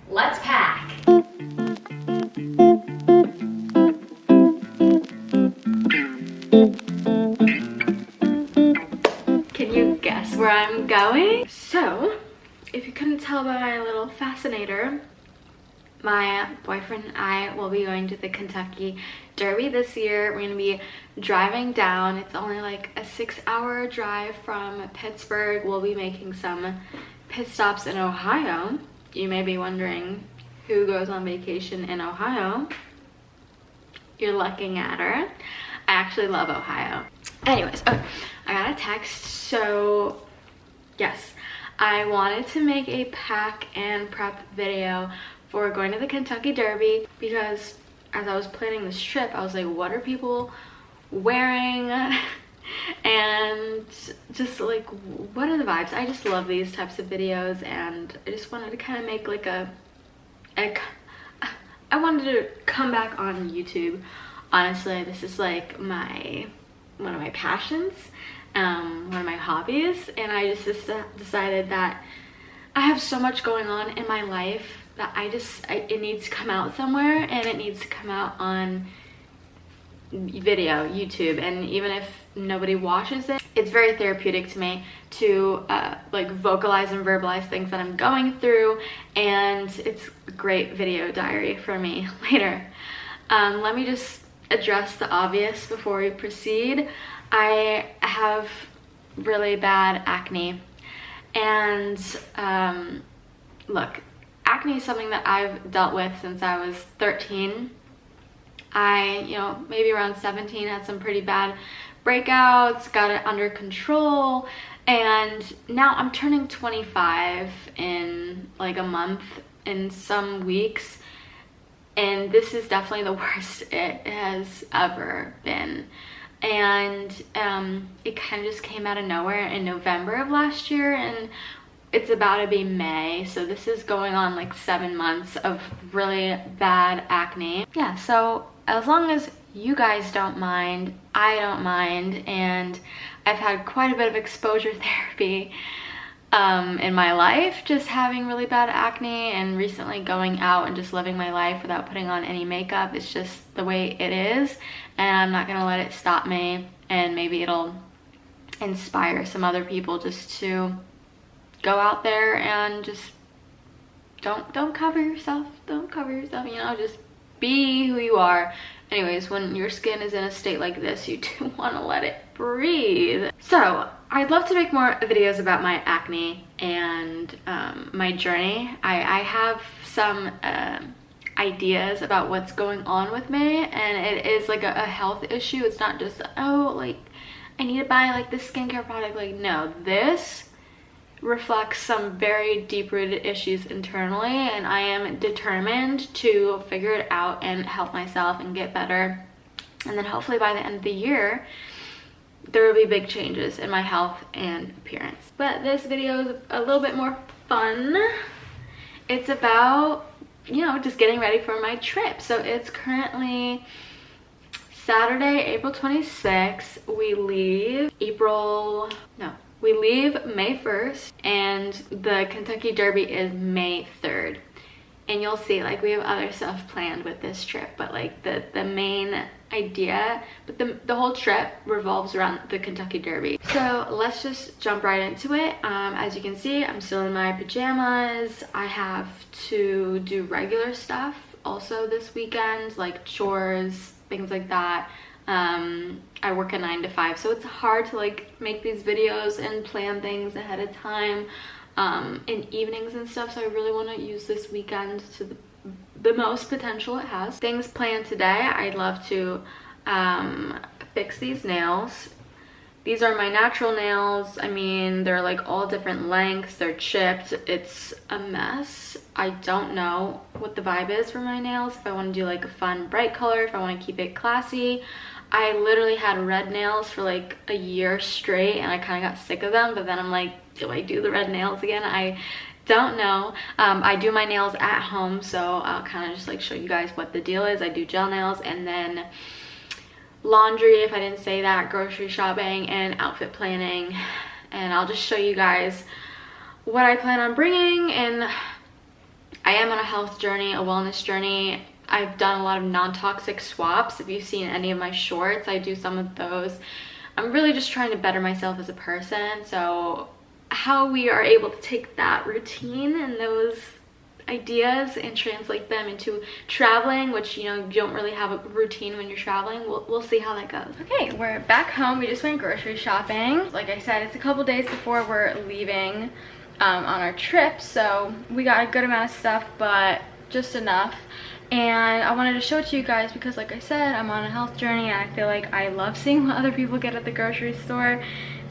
let's pack. Can you guess where I'm going? So, if you couldn't tell by my little fascinator, my boyfriend and I will be going to the Kentucky Derby this year. We're gonna be driving down. It's only like a 6-hour drive from Pittsburgh. We'll be making some pit stops in Ohio. You may be wondering who goes on vacation in Ohio. You're looking at her. I actually love Ohio. Anyways, okay, I got a text. So yes, I wanted to make a pack and prep video for going to the Kentucky Derby, because as I was planning this trip, I was like, what are people wearing? And just like, what are the vibes? I just love these types of videos, and I just wanted to kind of make like I wanted to come back on YouTube. Honestly, this is like one of my passions, one of my hobbies, and I just decided that I have so much going on in my life that it needs to come out somewhere, and it needs to come out on video, YouTube. And even if nobody watches it, it's very therapeutic to me to like vocalize and verbalize things that I'm going through, and it's a great video diary for me later. Let me just address the obvious before we proceed. I have really bad acne, and look, acne is something that I've dealt with since I was 13. Maybe around 17, had some pretty bad breakouts, got it under control, and now I'm turning 25 in like a month, in some weeks, and this is definitely the worst it has ever been. And it kind of just came out of nowhere in November of last year, and it's about to be May, so this is going on like 7 months of really bad acne. Yeah, so as long as you guys don't mind, I don't mind, and I've had quite a bit of exposure therapy in my life, just having really bad acne, and recently going out and just living my life without putting on any makeup. It's just the way it is, and I'm not gonna let it stop me, and maybe it'll inspire some other people just to go out there and just don't cover yourself, just be who you are. Anyways, when your skin is in a state like this, you do want to let it breathe. So I'd love to make more videos about my acne and my journey. I have some ideas about what's going on with me, and it is like a health issue. It's not just, oh, like I need to buy like this skincare product. Like, no, this reflects some very deep-rooted issues internally, and I am determined to figure it out and help myself and get better. And then hopefully by the end of the year, there will be big changes in my health and appearance. But this video is a little bit more fun. It's about, just getting ready for my trip. So it's currently Saturday, April 26th. We leave May 1st, and the Kentucky Derby is May 3rd. And you'll see, like, we have other stuff planned with this trip, but like the main idea, but the whole trip revolves around the Kentucky Derby. So let's just jump right into it. As you can see, I'm still in my pajamas. I have to do regular stuff also this weekend, like chores, things like that. I work a 9 to 5, so it's hard to like make these videos and plan things ahead of time in evenings and stuff. So I really want to use this weekend to the most potential it has. Things planned today. I'd love to fix these nails. These are my natural nails. I mean, they're like all different lengths. They're chipped. It's a mess. I don't know what the vibe is for my nails. If I want to do like a fun bright color, if I want to keep it classy. I literally had red nails for like a year straight, and I kind of got sick of them, but then I'm like, do I do the red nails again? I don't know. I do my nails at home, so I'll kind of just like show you guys what the deal is. I do gel nails, and then laundry, if I didn't say that, grocery shopping, and outfit planning. And I'll just show you guys what I plan on bringing, and I am on a health journey, a wellness journey. I've done a lot of non-toxic swaps. If you've seen any of my shorts, I do some of those. I'm really just trying to better myself as a person. So how we are able to take that routine and those ideas and translate them into traveling, which, you know, you don't really have a routine when you're traveling. We'll see how that goes. Okay, we're back home. We just went grocery shopping. Like I said, it's a couple days before we're leaving on our trip, so we got a good amount of stuff, but just enough. And I wanted to show it to you guys because, like I said, I'm on a health journey and I feel like I love seeing what other people get at the grocery store.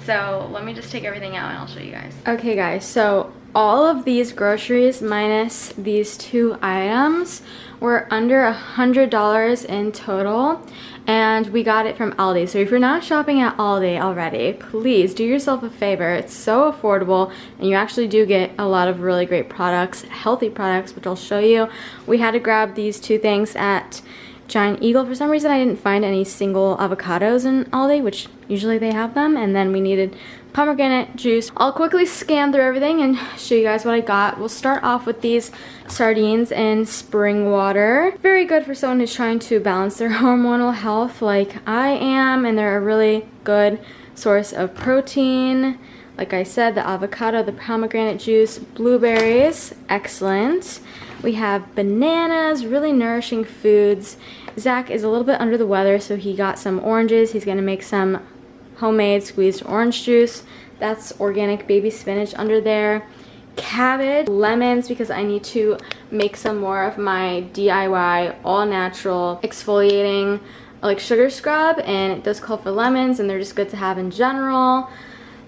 So let me just take everything out and I'll show you guys. Okay guys, so all of these groceries minus these 2 items were under $100 in total, and we got it from Aldi. So if you're not shopping at Aldi already, please do yourself a favor. It's so affordable and you actually do get a lot of really great products, healthy products, which I'll show you. We had to grab these 2 things at Giant Eagle. For some reason I didn't find any single avocados in Aldi, which usually they have them, and then we needed pomegranate juice. I'll quickly scan through everything and show you guys what I got. We'll start off with these sardines in spring water. Very good for someone who's trying to balance their hormonal health like I am, and they're a really good source of protein. Like I said, the avocado, the pomegranate juice, blueberries, excellent. We have bananas, really nourishing foods. Zach is a little bit under the weather, so he got some oranges. He's gonna make some homemade squeezed orange juice. That's organic baby spinach under there. Cabbage, lemons, because I need to make some more of my DIY all natural exfoliating like sugar scrub, and it does call for lemons and they're just good to have in general.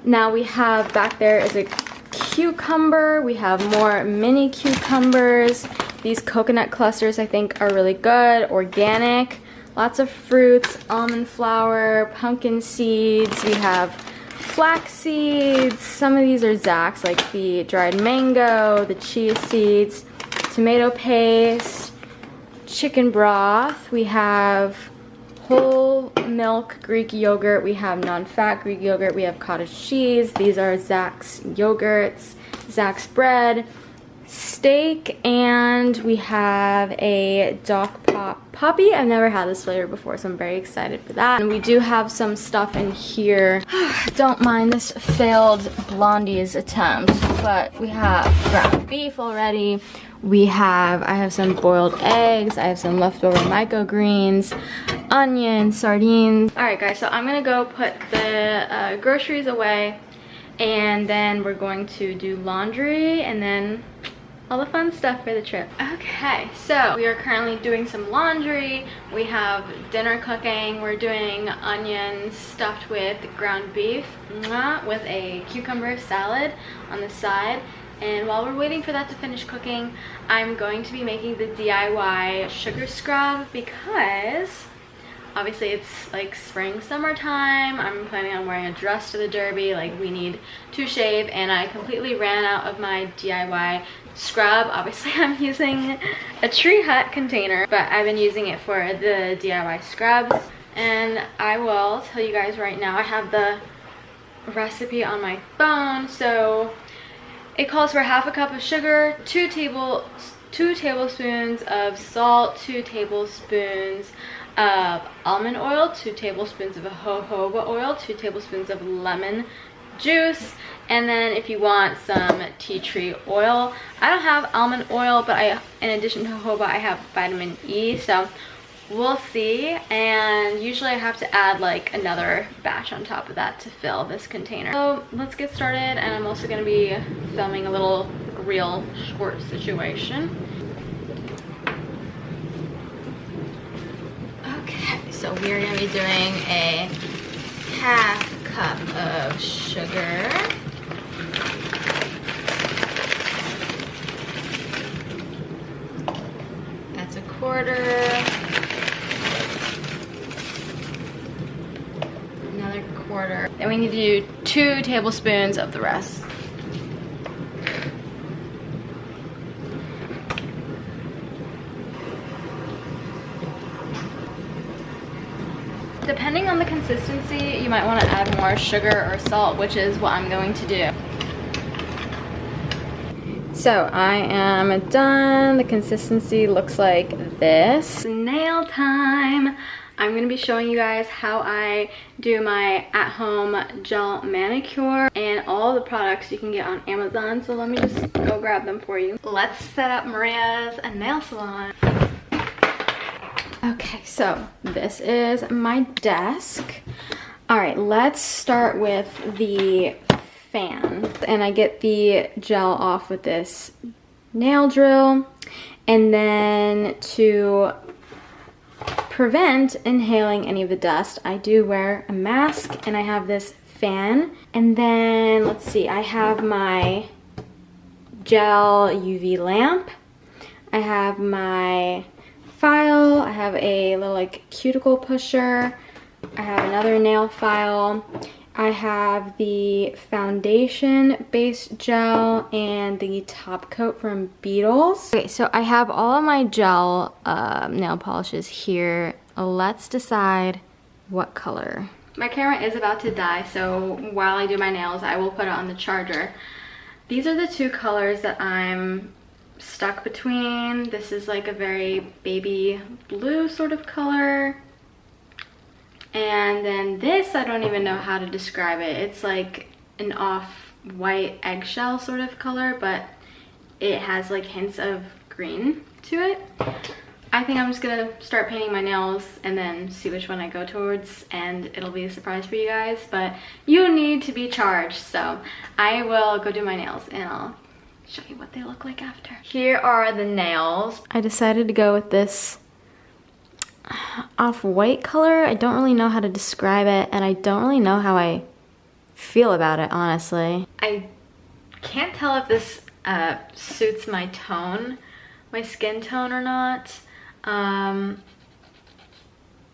Now we have back there is a cucumber. We have more mini cucumbers. These coconut clusters I think are really good, organic. Lots of fruits, almond flour, pumpkin seeds. We have flax seeds. Some of these are Zach's, like the dried mango, the chia seeds, tomato paste, chicken broth. We have whole milk Greek yogurt. We have non-fat Greek yogurt. We have cottage cheese. These are Zach's yogurts, Zach's bread, steak, and we have a Doc Pop Poppy. I've never had this flavor before, so I'm very excited for that. And we do have some stuff in here. Don't mind this failed Blondie's attempt, but we have ground beef already. I have some boiled eggs. I have some leftover microgreens, onions, sardines. All right, guys, so I'm gonna go put the groceries away, and then we're going to do laundry and then all the fun stuff for the trip. Okay, so we are currently doing some laundry. We have dinner cooking. We're doing onions stuffed with ground beef with a cucumber salad on the side. And while we're waiting for that to finish cooking, I'm going to be making the DIY sugar scrub because obviously it's like spring, summertime. I'm planning on wearing a dress to the derby. Like, we need to shave, and I completely ran out of my DIY scrub. Obviously I'm using a Tree Hut container, but I've been using it for the DIY scrubs. And I will tell you guys right now, I have the recipe on my phone. So it calls for half a cup of sugar, 2 tablespoons of salt, 2 tablespoons of almond oil, 2 tablespoons of jojoba oil, 2 tablespoons of lemon juice, and then if you want some tea tree oil. I don't have almond oil, but in addition to jojoba, I have vitamin E, so we'll see. And usually I have to add like another batch on top of that to fill this container. So let's get started, and I'm also going to be filming a little reel short situation. Okay, so we're going to be doing a half cup of sugar. That's a quarter. Another quarter. Then we need to do 2 tablespoons of the rest. Depending on the consistency, you might want to add more sugar or salt, which is what I'm going to do. So I am done. The consistency looks like this. Nail time. I'm gonna be showing you guys how I do my at-home gel manicure and all the products you can get on Amazon. So let me just go grab them for you. Let's set up Maria's nail salon. Okay, so this is my desk. All right, let's start with the fan. And I get the gel off with this nail drill. And then to prevent inhaling any of the dust, I do wear a mask and I have this fan. And then let's see, I have my gel UV lamp. I have my file. I have a little like cuticle pusher. I have another nail file. I have the foundation base gel and the top coat from Beetles. Okay, so I have all of my gel nail polishes here. Let's decide what color. My camera is about to die, so while I do my nails, I will put it on the charger. These are the two colors that I'm stuck between. This is like a very baby blue sort of color. And then this, I don't even know how to describe it. It's like an off-white eggshell sort of color, but it has like hints of green to it. I think I'm just gonna start painting my nails and then see which one I go towards, and it'll be a surprise for you guys, but you need to be charged. So I will go do my nails and I'll show you what they look like after. Here are the nails. I decided to go with this off-white color. I don't really know how to describe it, and I don't really know how I feel about it, honestly. I can't tell if this suits my tone, my skin tone or not. And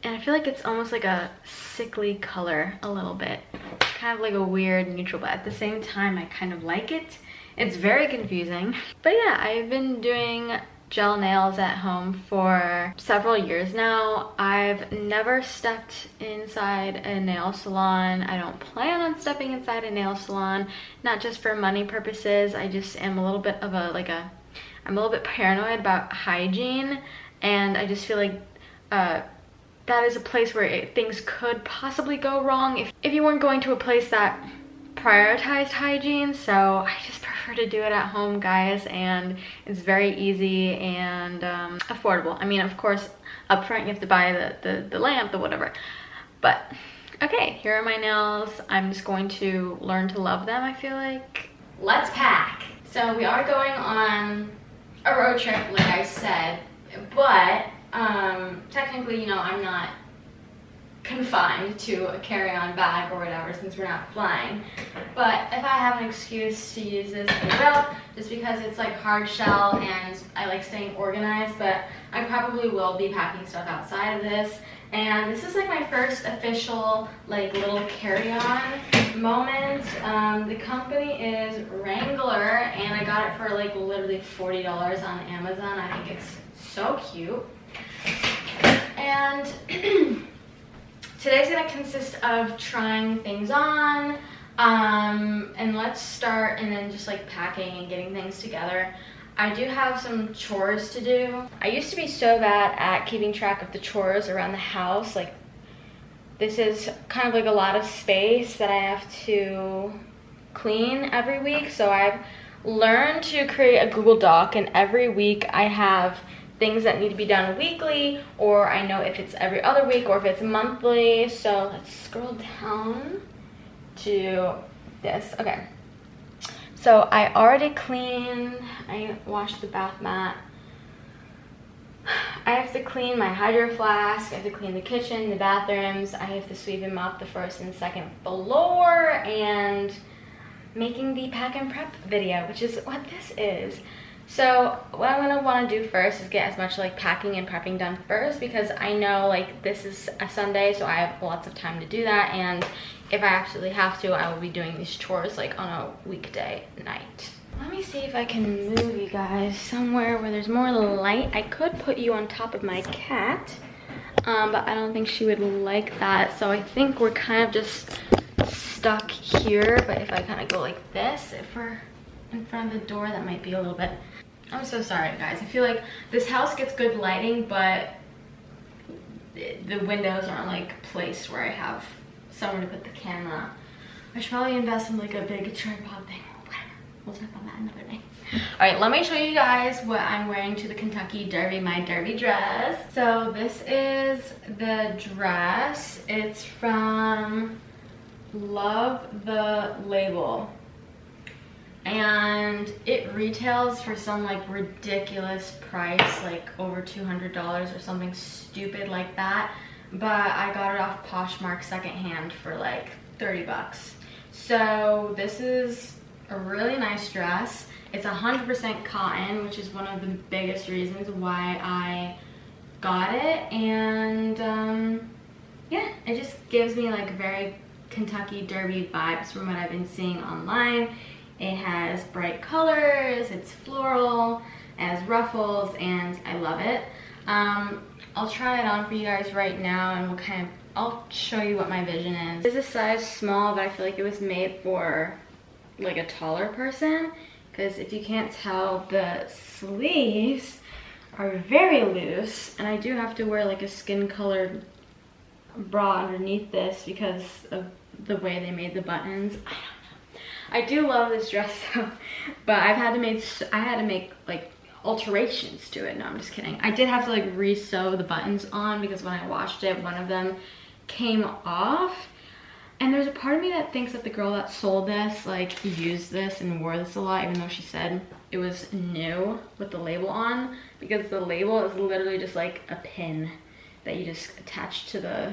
I feel like it's almost like a sickly color a little bit. Kind of like a weird neutral, but at the same time I kind of like it. It's very confusing. But yeah, I've been doing gel nails at home for several years now. I've never stepped inside a nail salon. I don't plan on stepping inside a nail salon, not just for money purposes. I just am a little bit of I'm a little bit paranoid about hygiene, and I just feel like that is a place where things could possibly go wrong if you weren't going to a place that prioritized hygiene. So I just prefer to do it at home, guys, and it's very easy and affordable. I mean, of course, up front you have to buy the lamp, the whatever, but okay, here are my nails. I'm just going to learn to love them, I feel like. Let's pack. So we are going on a road trip, like I said, but technically, you know, I'm not confined to a carry-on bag or whatever since we're not flying. But if I have an excuse to use this, I will, just because it's like hard shell and I like staying organized. But I probably will be packing stuff outside of this. And this is like my first official like little carry-on moment. The company is Wrangler, and I got it for like literally $40 on Amazon. I think it's so cute. And today's gonna consist of trying things on, and let's start and then just like packing and getting things together. I do have some chores to do. I used to be so bad at keeping track of the chores around the house. Like, this is kind of like a lot of space that I have to clean every week. So I've learned to create a Google Doc, and every week I have things that need to be done weekly, or I know if it's every other week or if it's monthly. So let's scroll down to this. Okay. So I already cleaned, I washed the bath mat. I have to clean my hydro flask, I have to clean the kitchen, the bathrooms, I have to sweep and mop the first and second floor, and making the pack and prep video, which is what this is. So what I'm gonna wanna do first is get as much like packing and prepping done first, because I know like this is a Sunday, so I have lots of time to do that, and if I absolutely have to, I will be doing these chores like on a weekday night. Let me see if I can move you guys somewhere where there's more light. I could put you on top of my cat, but I don't think she would like that. So I think we're kind of just stuck here, but if I kind of go like this, if we're in front of the door. That might be a little bit, I'm so sorry guys. I feel like this house gets good lighting, but the windows aren't like placed where I have somewhere to put the camera. I should probably invest in like a big tripod thing. Whatever. We'll talk about that another day. All right, let me show you guys what I'm wearing to the Kentucky Derby, my derby dress. So this is the dress. It's from Love the Label. And it retails for some like ridiculous price, like over $200 or something stupid like that. But I got it off Poshmark secondhand for like 30 bucks. So this is a really nice dress. It's 100% cotton, which is one of the biggest reasons why I got it. And yeah, it just gives me like very Kentucky Derby vibes from what I've been seeing online. It has bright colors, it's floral, it has ruffles, and I love it. I'll try it on for you guys right now, and I'll show you what my vision is. This is a size small, but I feel like it was made for like a taller person, because if you can't tell, the sleeves are very loose, and I do have to wear like a skin colored bra underneath this because of the way they made the buttons. I do love this dress though, but I had to make like alterations to it. No, I'm just kidding. I did have to like re-sew the buttons on because when I washed it, one of them came off. And there's a part of me that thinks that the girl that sold this like used this and wore this a lot, even though she said it was new with the label on, because the label is literally just like a pin that you just attach to the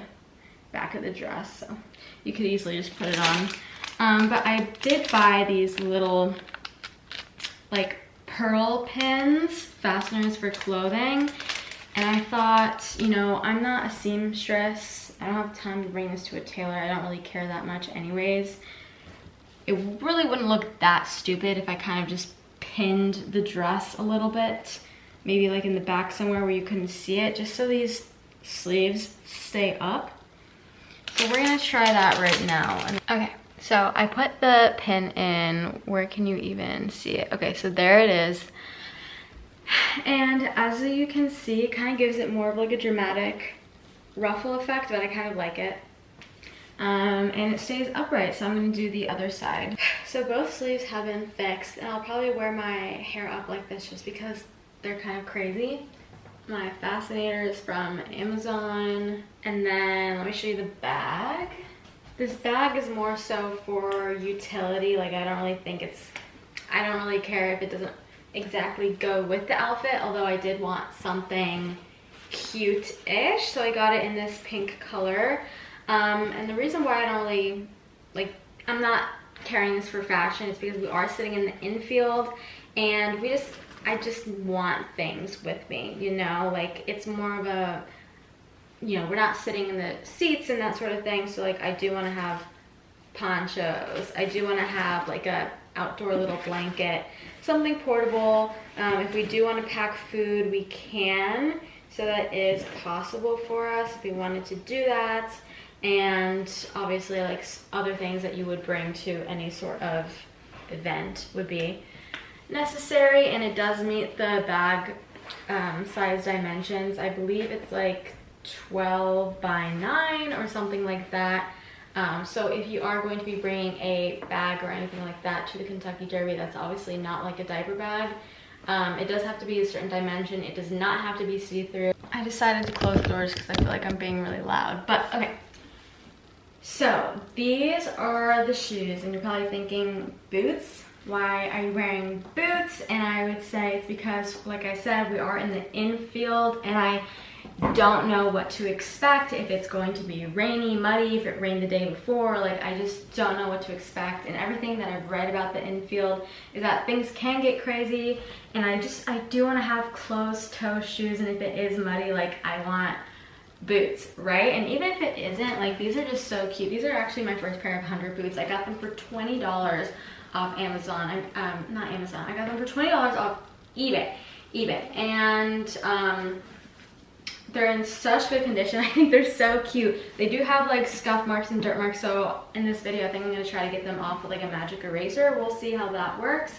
back of the dress, so you could easily just put it on. But I did buy these little like pearl pins, fasteners for clothing, and I thought, you know, I'm not a seamstress. I don't have time to bring this to a tailor. I don't really care that much anyways. It really wouldn't look that stupid if I kind of just pinned the dress a little bit, maybe like in the back somewhere where you couldn't see it, just so these sleeves stay up. So we're gonna try that right now. Okay. So I put the pin in, where can you even see it? Okay, so there it is. And as you can see, it kind of gives it more of like a dramatic ruffle effect, but I kind of like it. And it stays upright, so I'm gonna do the other side. So both sleeves have been fixed, and I'll probably wear my hair up like this just because they're kind of crazy. My fascinator is from Amazon. And then let me show you the bag. This bag is more so for utility. Like I don't really care if it doesn't exactly go with the outfit, although I did want something cute-ish, so I got it in this pink color. And the reason why I don't really, like, I'm not carrying this for fashion is because we are sitting in the infield, and I just want things with me, you know? Like, it's more of a, you know, we're not sitting in the seats and that sort of thing, so like I do want to have ponchos. I do want to have like a outdoor little blanket, something portable. If we do want to pack food, we can, so that is possible for us if we wanted to do that. And obviously like other things that you would bring to any sort of event would be necessary. And it does meet the bag size dimensions. I believe it's like 12 by 9 or something like that. So if you are going to be bringing a bag or anything like that to the Kentucky Derby, that's obviously not like a diaper bag. It does have to be a certain dimension. It does not have to be see-through. I decided to close the doors because I feel like I'm being really loud, but okay. So these are the shoes, and you're probably thinking, boots? Why are you wearing boots? And I would say it's because, like I said, we are in the infield, and I don't know what to expect, if it's going to be rainy, muddy, if it rained the day before. Like, I just don't know what to expect. And everything that I've read about the infield is that things can get crazy, and I do want to have closed-toe shoes, and if it is muddy, like, I want boots, right? And even if it isn't, like, these are just so cute. These are actually my first pair of 100 boots. I got them for $20 off Amazon. Not Amazon. I got them for $20 off eBay. And they're in such good condition. I think they're so cute. They do have like scuff marks and dirt marks, so in this video I think I'm going to try to get them off with like a magic eraser. We'll see how that works.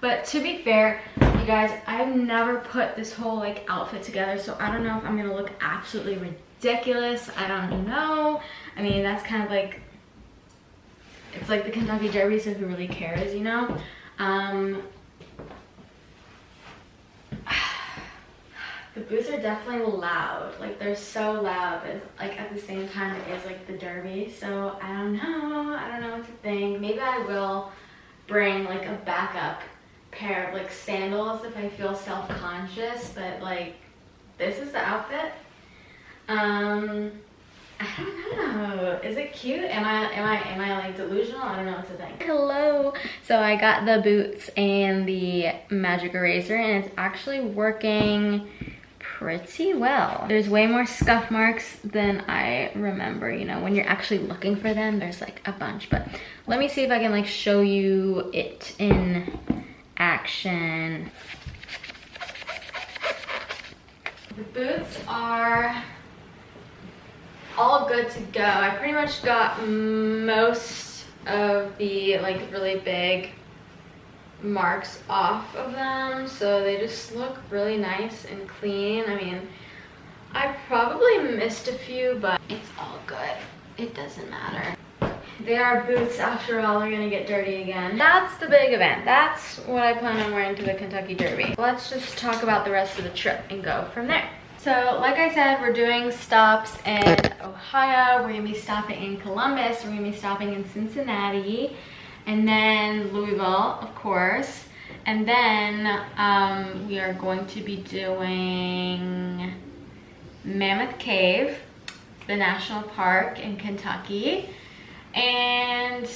But to be fair, you guys, I've never put this whole like outfit together, so I don't know if I'm gonna look absolutely ridiculous. I don't know. I mean, that's kind of like, it's like the Kentucky Derby, so who really cares, you know? The boots are definitely loud. Like, they're so loud, but it's, like, at the same time it is like the Derby. So I don't know what to think. Maybe I will bring like a backup pair of like sandals if I feel self-conscious, but like, this is the outfit. I don't know. Is it cute? Am I like delusional? I don't know what to think. Hello. So I got the boots and the magic eraser, and it's actually working pretty well. There's way more scuff marks than I remember. You know, when you're actually looking for them, there's like a bunch. But let me see if I can like show you it in action. The boots are all good to go. I pretty much got most of the like really big marks off of them, so they just look really nice and clean. I mean, I probably missed a few, but it's all good. It doesn't matter. They are boots after all. They're gonna get dirty again. That's the big event. That's what I plan on wearing to the Kentucky Derby. Let's just talk about the rest of the trip and go from there. So like I said, we're doing stops in Ohio, we're gonna be stopping in Columbus, we're gonna be stopping in Cincinnati, and then Louisville, of course. And then we are going to be doing Mammoth Cave, the national park in Kentucky, and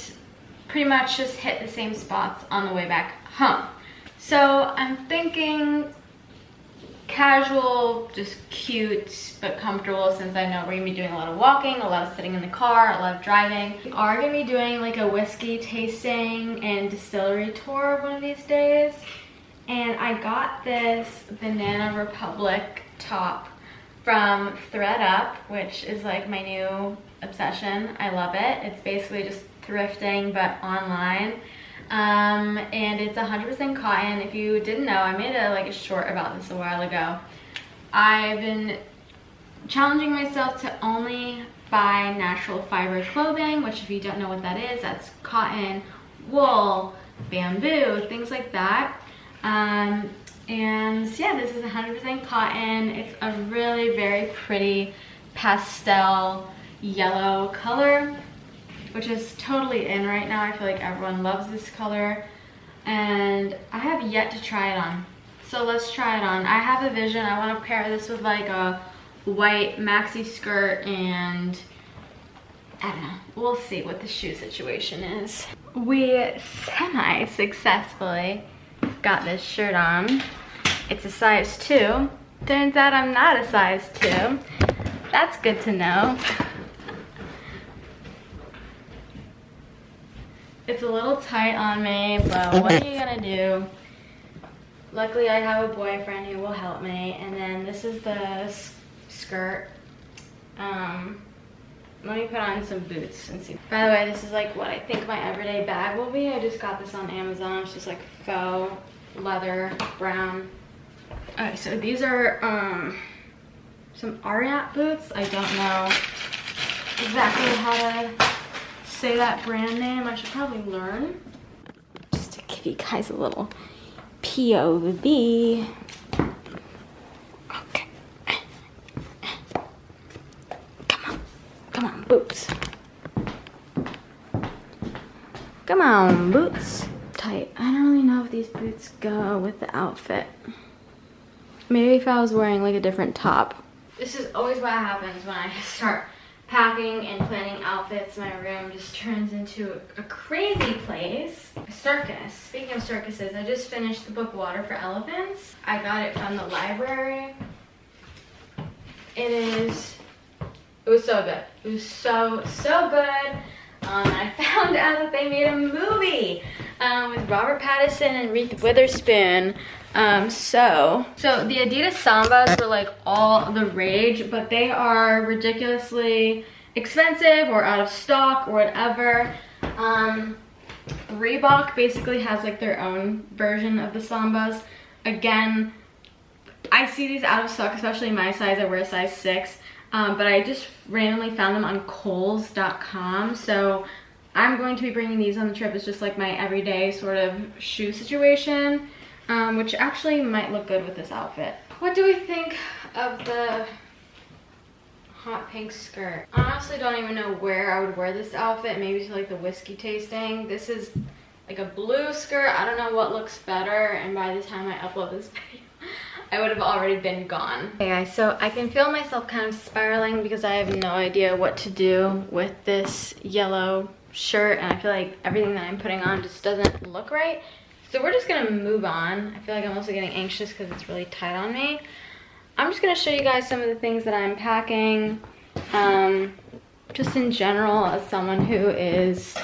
pretty much just hit the same spots on the way back home. So I'm thinking casual, just cute but comfortable, since I know we're gonna be doing a lot of walking, a lot of sitting in the car, a lot of driving. We are gonna be doing like a whiskey tasting and distillery tour one of these days, and I got this Banana Republic top from thredUP, which is like my new obsession. I love it. It's basically just thrifting but online. And it's 100% cotton. If you didn't know, I made a short about this a while ago. I've been challenging myself to only buy natural fiber clothing, which if you don't know what that is, that's cotton, wool, bamboo, things like that. And yeah, this is 100% cotton. It's a really very pretty pastel yellow color, which is totally in right now. I feel like everyone loves this color, and I have yet to try it on. So let's try it on. I have a vision. I want to pair this with like a white maxi skirt, and I don't know. We'll see what the shoe situation is. We semi-successfully got this shirt on. It's a size 2. Turns out I'm not a size 2. That's good to know. It's a little tight on me, but what are you gonna do? Luckily, I have a boyfriend who will help me. And then this is the skirt. Let me put on some boots and see. By the way, this is like what I think my everyday bag will be. I just got this on Amazon. It's just like faux leather, brown. Okay, so these are some Ariat boots. I don't know exactly how to say that brand name. I should probably learn. Just to give you guys a little POV. Okay. Come on, boots. Come on, boots. Tight. I don't really know if these boots go with the outfit. Maybe if I was wearing like a different top. This is always what happens when I start packing and planning outfits. My room just turns into a crazy place. A circus. Speaking of circuses, I just finished the book Water for Elephants. I got it from the library. It was so good. It was so good. I found out that they made a movie with Robert Pattinson and Reese Witherspoon. So the Adidas Sambas were like all the rage, but they are ridiculously expensive or out of stock or whatever. Reebok basically has like their own version of the Sambas. Again, I see these out of stock, especially my size. I wear a size 6, but I just randomly found them on Kohl's.com. So I'm going to be bringing these on the trip. It's just like my everyday sort of shoe situation, which actually might look good with this outfit. What do we think of the hot pink skirt? I honestly don't even know where I would wear this outfit. Maybe to like the whiskey tasting. This is like a blue skirt. I don't know what looks better, and by the time I upload this video, I would have already been gone. Okay guys, so I can feel myself kind of spiraling because I have no idea what to do with this yellow shirt, and I feel like everything that I'm putting on just doesn't look right. So we're just gonna move on. I feel like I'm also getting anxious because it's really tight on me. I'm just gonna show you guys some of the things that I'm packing, just in general as someone who is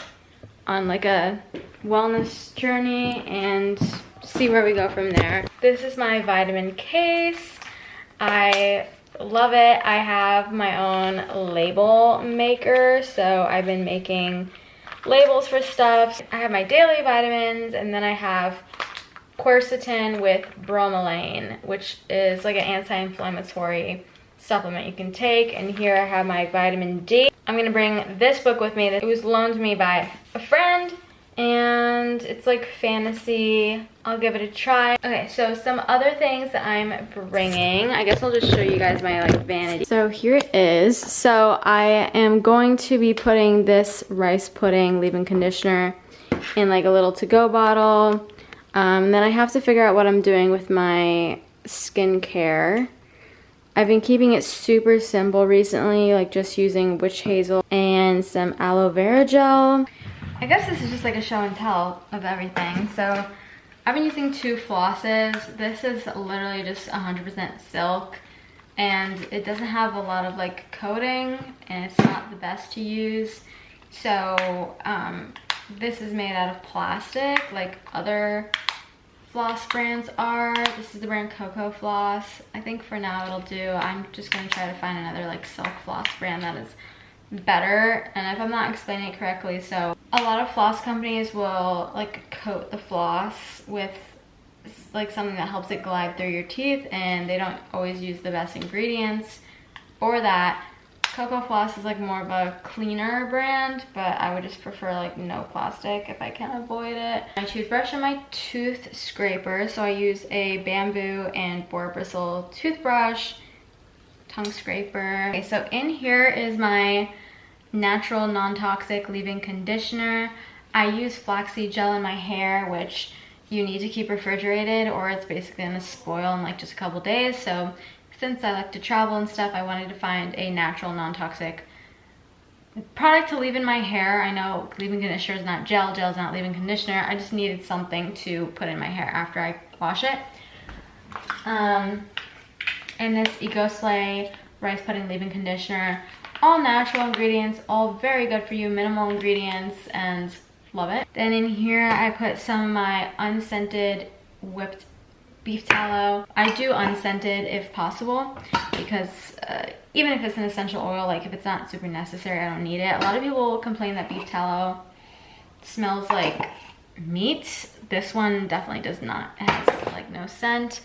on like a wellness journey, and see where we go from there. This is my vitamin case. I love it. I have my own label maker, so I've been making labels for stuff. I have my daily vitamins, and then I have quercetin with bromelain, which is like an anti-inflammatory supplement you can take. And here I have my vitamin D. I'm gonna bring this book with me. It was loaned to me by a friend, and it's like fantasy. I'll give it a try. Okay, so some other things that I'm bringing. I guess I'll just show you guys my like vanity. So here it is. So I am going to be putting this rice pudding leave-in conditioner in like a little to-go bottle. Then I have to figure out what I'm doing with my skincare. I've been keeping it super simple recently, like just using witch hazel and some aloe vera gel. I guess this is just like a show and tell of everything. So I've been using 2 flosses. This is literally just 100% silk, and it doesn't have a lot of like coating, and it's not the best to use. So this is made out of plastic like other floss brands are. This is the brand Cocoa Floss. I think for now it'll do. I'm just gonna try to find another like silk floss brand that is better, and if I'm not explaining it correctly, so a lot of floss companies will like coat the floss with like something that helps it glide through your teeth, and they don't always use the best ingredients for that. Cocoa Floss is like more of a cleaner brand, but I would just prefer like no plastic if I can avoid it. My toothbrush and my tooth scraper. So I use a bamboo and boar bristle toothbrush, tongue scraper. Okay, so in here is my natural non-toxic leave-in conditioner. I use flaxseed gel in my hair, which you need to keep refrigerated or it's basically gonna spoil in like just a couple days. So since I like to travel and stuff, I wanted to find a natural non-toxic product to leave in my hair. I know leave-in conditioner is not gel, gel is not leave-in conditioner. I just needed something to put in my hair after I wash it. And this Eco Slay rice pudding leave-in conditioner, all natural ingredients, all very good for you, minimal ingredients, and love it. Then in here I put some of my unscented whipped beef tallow. I do unscented if possible, because even if it's an essential oil, like if it's not super necessary, I don't need it. A lot of people complain that beef tallow smells like meat. This one definitely does not. It has like no scent.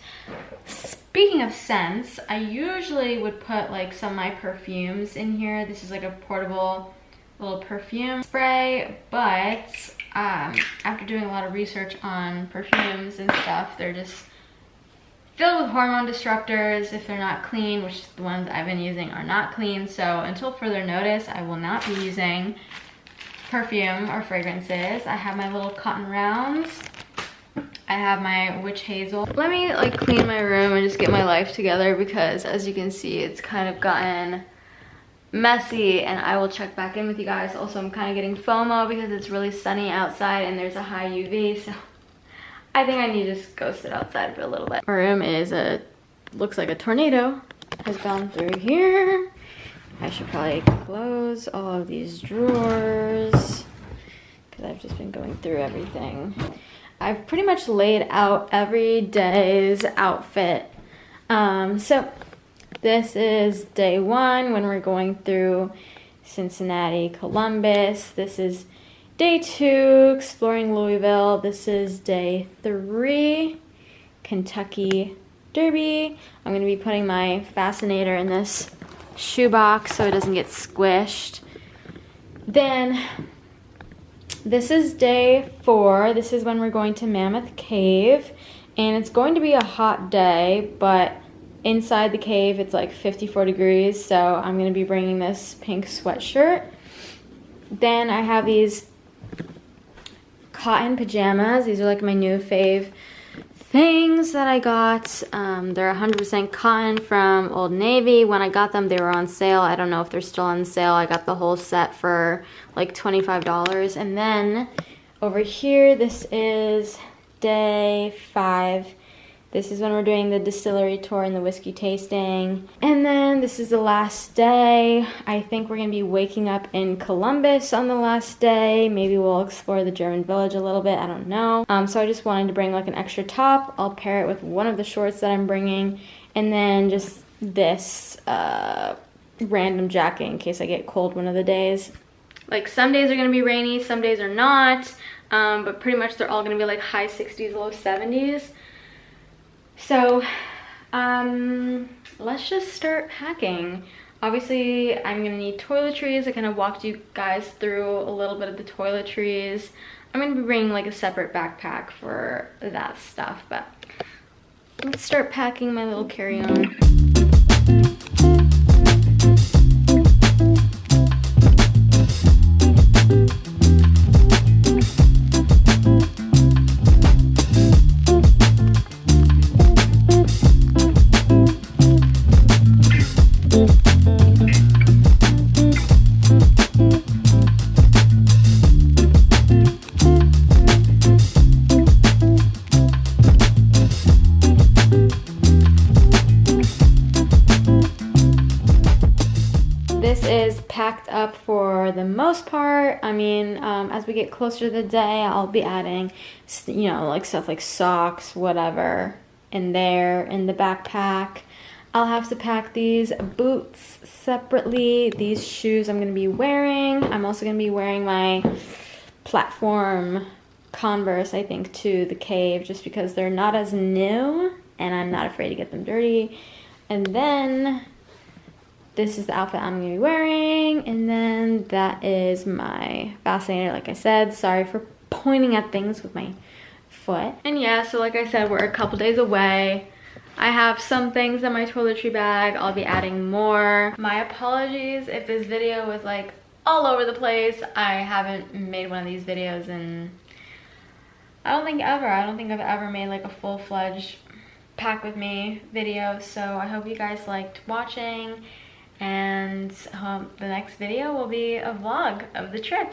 Speaking of scents, I usually would put like some of my perfumes in here. This is like a portable little perfume spray, but after doing a lot of research on perfumes and stuff, they're just filled with hormone disruptors if they're not clean, which the ones I've been using are not clean. So until further notice, I will not be using perfume or fragrances. I have my little cotton rounds. I have my witch hazel. Let me like clean my room and just get my life together, because as you can see, it's kind of gotten messy, and I will check back in with you guys. Also, I'm kind of getting FOMO because it's really sunny outside and there's a high UV, so I think I need to just go sit outside for a little bit. My room is looks like a tornado has gone through here. I should probably close all of these drawers because I've just been going through everything. I've pretty much laid out every day's outfit. So this is day 1 when we're going through Cincinnati, Columbus. This is Day 2, exploring Louisville. This is day 3, Kentucky Derby. I'm going to be putting my fascinator in this shoebox so it doesn't get squished. Then this is day 4. This is when we're going to Mammoth Cave, and it's going to be a hot day, but inside the cave it's like 54 degrees, so I'm going to be bringing this pink sweatshirt. Then I have these cotton pajamas. These are like my new fave things that I got. They're 100% cotton from Old Navy. When I got them, they were on sale. I don't know if they're still on sale. I got the whole set for like $25. And then over here, this is day 5. This is when we're doing the distillery tour and the whiskey tasting. And then this is the last day. I think we're gonna be waking up in Columbus on the last day. Maybe we'll explore the German village a little bit, I don't know. So I just wanted to bring like an extra top. I'll pair it with one of the shorts that I'm bringing. And then just this random jacket in case I get cold one of the days. Like some days are gonna be rainy, some days are not. But pretty much they're all gonna be like high 60s, low 70s. So let's just start packing. Obviously I'm gonna need toiletries. I kind of walked you guys through a little bit of the toiletries. I'm gonna be bringing like a separate backpack for that stuff, but let's start packing my little carry-on. This is packed up for the most part. I mean, as we get closer to the day, I'll be adding, you know, like stuff like socks, whatever, in there in the backpack. I'll have to pack these boots separately. These shoes I'm going to be wearing. I'm also going to be wearing my platform Converse, I think, to the cave just because they're not as new and I'm not afraid to get them dirty. And then this is the outfit I'm going to be wearing, and then that is my fascinator, like I said. Sorry for pointing at things with my foot. And yeah, so like I said, we're a couple days away. I have some things in my toiletry bag. I'll be adding more. My apologies if this video was like all over the place. I haven't made one of these videos in, I don't think I've ever made like a full-fledged pack with me video. So I hope you guys liked watching. And the next video will be a vlog of the trips.